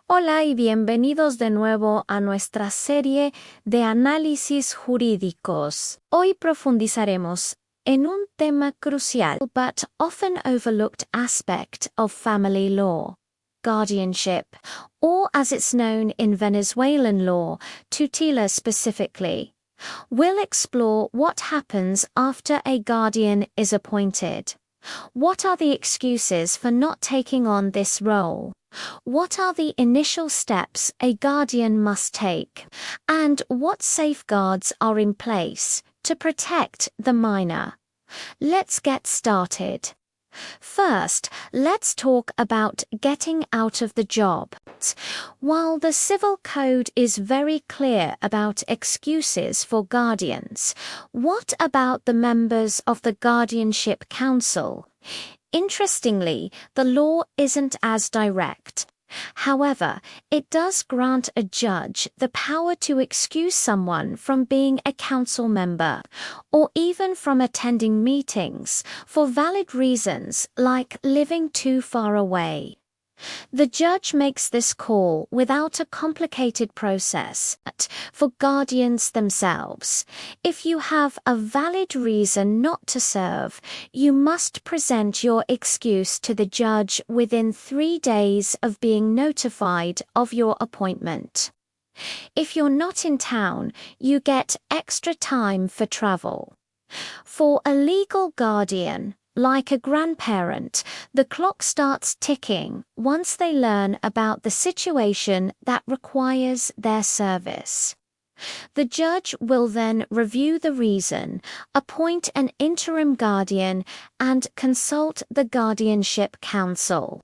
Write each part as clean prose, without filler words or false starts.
Hola y bienvenidos de nuevo a nuestra serie de análisis jurídicos. Hoy profundizaremos en un tema crucial but often overlooked aspect of family law, guardianship, or as it's known in Venezuelan law, tutela specifically. We'll explore what happens after a guardian is appointed. What are the excuses for not taking on this role? What are the initial steps a guardian must take? And what safeguards are in place to protect the minor? Let's get started. First, let's talk about getting out of the job. While the Civil Code is very clear about excuses for guardians, what about the members of the Guardianship Council? Interestingly, the law isn't as direct. However, it does grant a judge the power to excuse someone from being a council member, or even from attending meetings, for valid reasons like living too far away. The judge makes this call without a complicated process. For guardians themselves, if you have a valid reason not to serve, you must present your excuse to the judge within 3 days of being notified of your appointment. If you're not in town, you get extra time for travel. For a legal guardian, like a grandparent, the clock starts ticking once they learn about the situation that requires their service. The judge will then review the reason, appoint an interim guardian, and consult the Guardianship Council.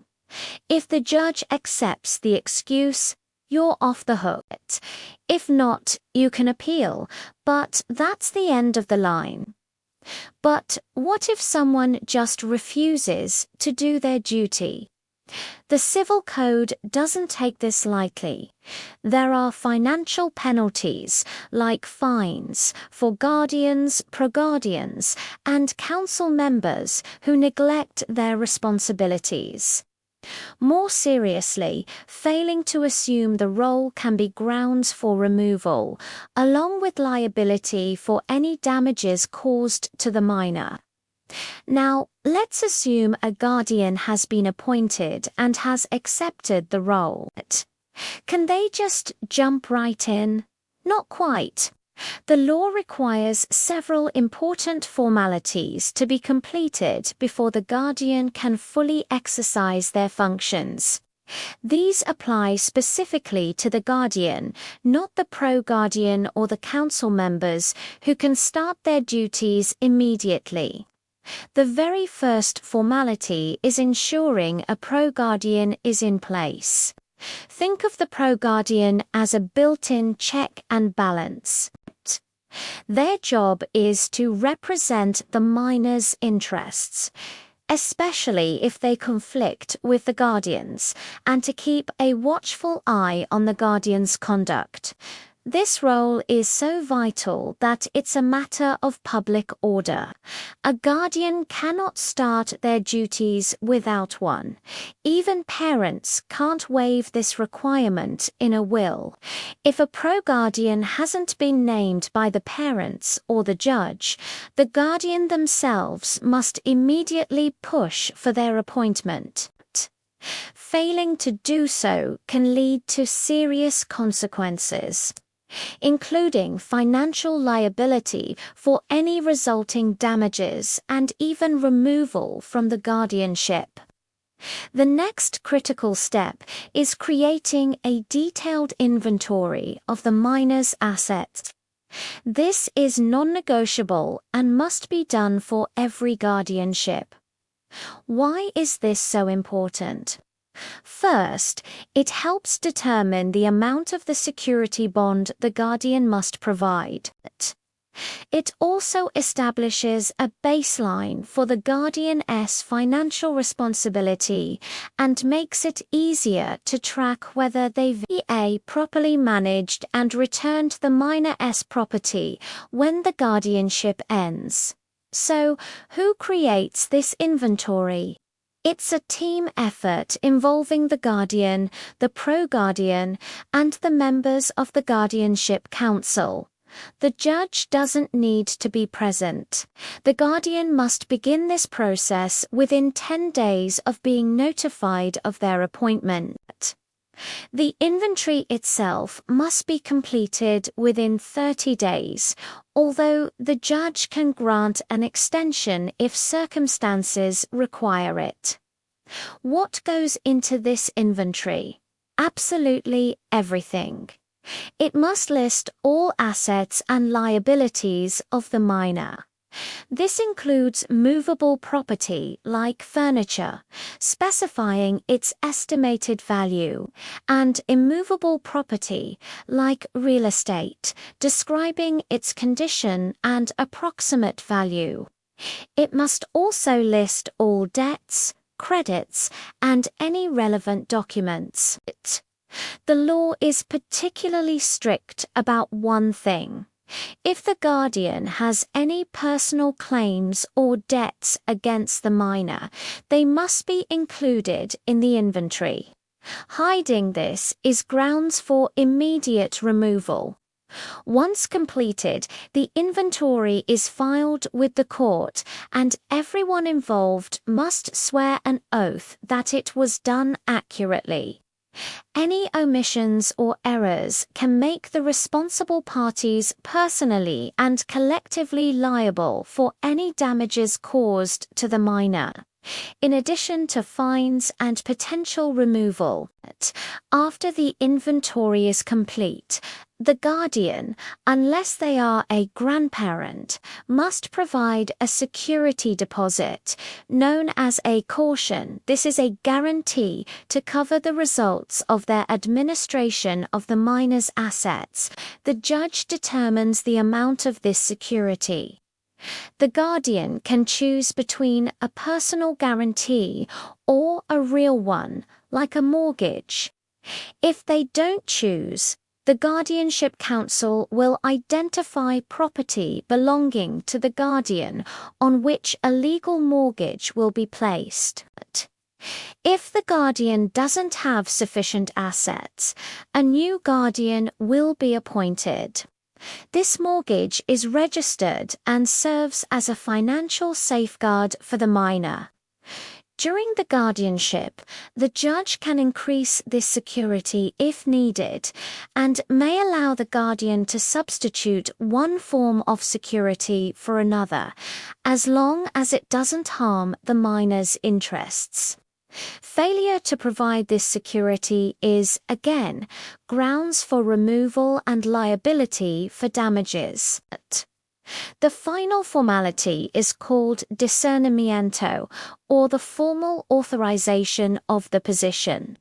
If the judge accepts the excuse, you're off the hook. If not, you can appeal, but that's the end of the line. But what if someone just refuses to do their duty? The Civil Code doesn't take this lightly. There are financial penalties, like fines, for guardians, pro-guardians, and council members who neglect their responsibilities. More seriously, failing to assume the role can be grounds for removal, along with liability for any damages caused to the minor. Now, let's assume a guardian has been appointed and has accepted the role. Can they just jump right in? Not quite. The law requires several important formalities to be completed before the guardian can fully exercise their functions. These apply specifically to the guardian, not the pro-guardian or the council members who can start their duties immediately. The very first formality is ensuring a pro-guardian is in place. Think of the pro-guardian as a built-in check and balance. Their job is to represent the minor's interests, especially if they conflict with the guardians, and to keep a watchful eye on the guardian's conduct. This role is so vital that it's a matter of public order. A guardian cannot start their duties without one. Even parents can't waive this requirement in a will. If a pro-guardian hasn't been named by the parents or the judge, the guardian themselves must immediately push for their appointment. Failing to do so can lead to serious consequences, including financial liability for any resulting damages and even removal from the guardianship. The next critical step is creating a detailed inventory of the minor's assets. This is non-negotiable and must be done for every guardianship. Why is this so important? First, it helps determine the amount of the security bond the guardian must provide. It also establishes a baseline for the guardian's financial responsibility and makes it easier to track whether they've properly managed and returned the minor's property when the guardianship ends. So, who creates this inventory? It's a team effort involving the guardian, the pro-guardian, and the members of the guardianship council. The judge doesn't need to be present. The guardian must begin this process within 10 days of being notified of their appointment. The inventory itself must be completed within 30 days, although the judge can grant an extension if circumstances require it. What goes into this inventory? Absolutely everything. It must list all assets and liabilities of the minor. This includes movable property like furniture, specifying its estimated value, and immovable property like real estate, describing its condition and approximate value. It must also list all debts, credits, and any relevant documents. The law is particularly strict about one thing. If the guardian has any personal claims or debts against the minor, they must be included in the inventory. Hiding this is grounds for immediate removal. Once completed, the inventory is filed with the court, and everyone involved must swear an oath that it was done accurately. Any omissions or errors can make the responsible parties personally and collectively liable for any damages caused to the minor, in addition to fines and potential removal. After the inventory is complete, the guardian, unless they are a grandparent, must provide a security deposit, known as a caution. This is a guarantee to cover the results of their administration of the minor's assets. The judge determines the amount of this security. The guardian can choose between a personal guarantee or a real one, like a mortgage. If they don't choose, the guardianship council will identify property belonging to the guardian on which a legal mortgage will be placed. If the guardian doesn't have sufficient assets, a new guardian will be appointed. This mortgage is registered and serves as a financial safeguard for the minor. During the guardianship, the judge can increase this security if needed, and may allow the guardian to substitute one form of security for another, as long as it doesn't harm the minor's interests. Failure to provide this security is, again, grounds for removal and liability for damages. The final formality is called discernimiento, or the formal authorization of the position.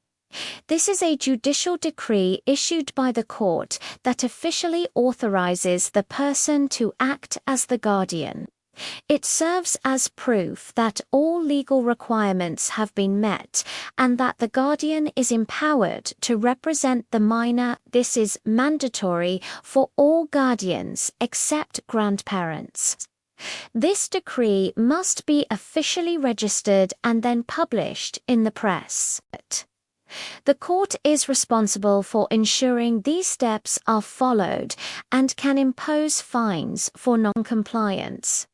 This is a judicial decree issued by the court that officially authorizes the person to act as the guardian. It serves as proof that all legal requirements have been met and that the guardian is empowered to represent the minor. This is mandatory for all guardians except grandparents. This decree must be officially registered and then published in the press. The court is responsible for ensuring these steps are followed and can impose fines for non-compliance.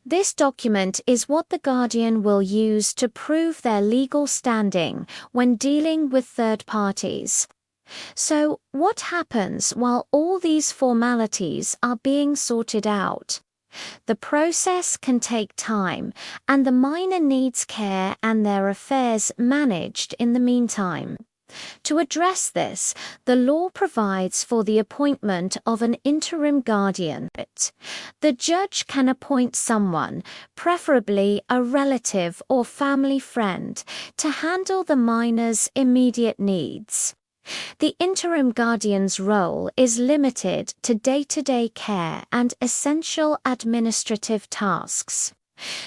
This document is what the guardian will use to prove their legal standing when dealing with third parties. So, what happens while all these formalities are being sorted out? The process can take time, and the minor needs care and their affairs managed in the meantime. To address this, the law provides for the appointment of an interim guardian. The judge can appoint someone, preferably a relative or family friend, to handle the minor's immediate needs. The interim guardian's role is limited to day-to-day care and essential administrative tasks.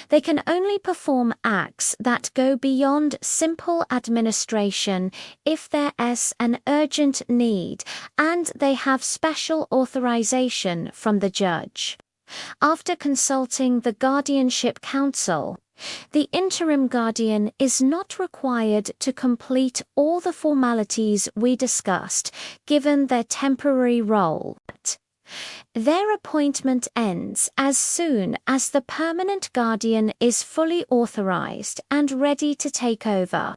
They can only perform acts that go beyond simple administration if there is an urgent need and they have special authorization from the judge. After consulting the guardianship council, The interim guardian is not required to complete all the formalities we discussed, given their temporary role. Their appointment ends as soon as the permanent guardian is fully authorized and ready to take over.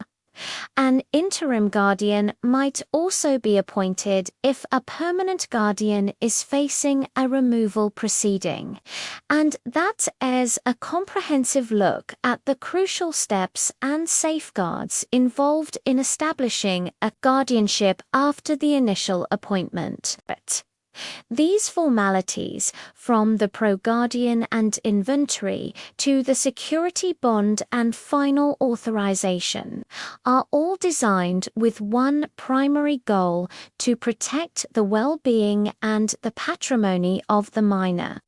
An interim guardian might also be appointed if a permanent guardian is facing a removal proceeding, and that is a comprehensive look at the crucial steps and safeguards involved in establishing a guardianship after the initial appointment. These formalities, from the pro-guardian and inventory to the security bond and final authorization, are all designed with one primary goal: to protect the well-being and the patrimony of the minor.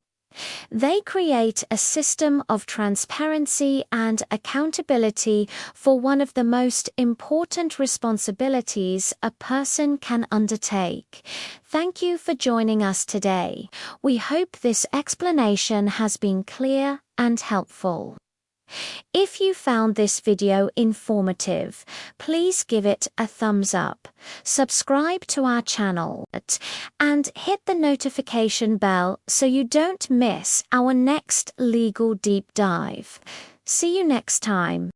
They create a system of transparency and accountability for one of the most important responsibilities a person can undertake. Thank you for joining us today. We hope this explanation has been clear and helpful. If you found this video informative, please give it a thumbs up, subscribe to our channel, and hit the notification bell so you don't miss our next legal deep dive. See you next time.